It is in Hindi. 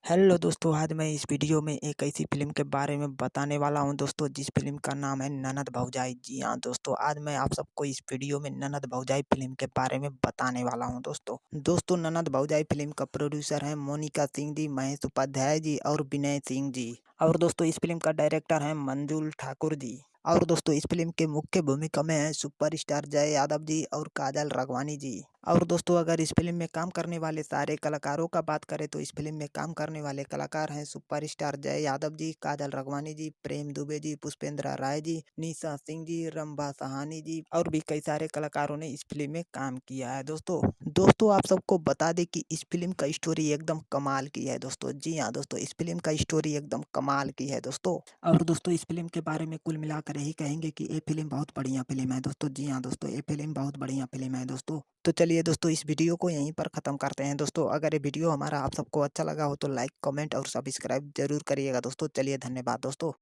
हेलो दोस्तों, आज मैं इस वीडियो में एक ऐसी फ़िल्म के बारे में बताने वाला हूं दोस्तों, जिस फ़िल्म का नाम है ननद भौजाई। जी हाँ दोस्तों, आज मैं आप सबको इस वीडियो में ननद भौजाई फ़िल्म के बारे में बताने वाला हूं दोस्तों ननद भौजाई फ़िल्म का प्रोड्यूसर है मोनिका सिंह जी, महेश उपाध्याय जी और विनय सिंह जी। और दोस्तों इस फ़िल्म का डायरेक्टर है मंजुल ठाकुर जी। और दोस्तों इस फ़िल्म के मुख्य भूमिका में है सुपरस्टार जय यादव जी और काजल राघवानी जी। और दोस्तों अगर इस फ़िल्म में काम करने वाले सारे कलाकारों का बात करें तो इस फ़िल्म में काम करने वाले कलाकार हैं सुपरस्टार जय यादव जी, काजल राघवानी जी, प्रेम दुबे जी, पुष्पेंद्र राय जी, निशा सिंह जी, रंभा सहानी जी और भी कई सारे कलाकारों ने इस फ़िल्म में काम किया है दोस्तों आप सबको बता दें कि इस फ़िल्म का स्टोरी एकदम कमाल की है दोस्तों। जी हाँ दोस्तों, इस फ़िल्म का स्टोरी एकदम कमाल की है दोस्तों। और दोस्तों इस फ़िल्म के बारे में कुल मिलाकर यही कहेंगे कि ये फ़िल्म बहुत बढ़िया फ़िल्म है दोस्तों। जी हाँ दोस्तों, ये फ़िल्म बहुत बढ़िया फ़िल्म है दोस्तों। तो चलिए दोस्तों इस वीडियो को यहीं पर ख़त्म करते हैं दोस्तों। अगर ये वीडियो हमारा आप सबको अच्छा लगा हो तो लाइक, कमेंट और सब्सक्राइब ज़रूर करिएगा दोस्तों। चलिए धन्यवाद दोस्तों।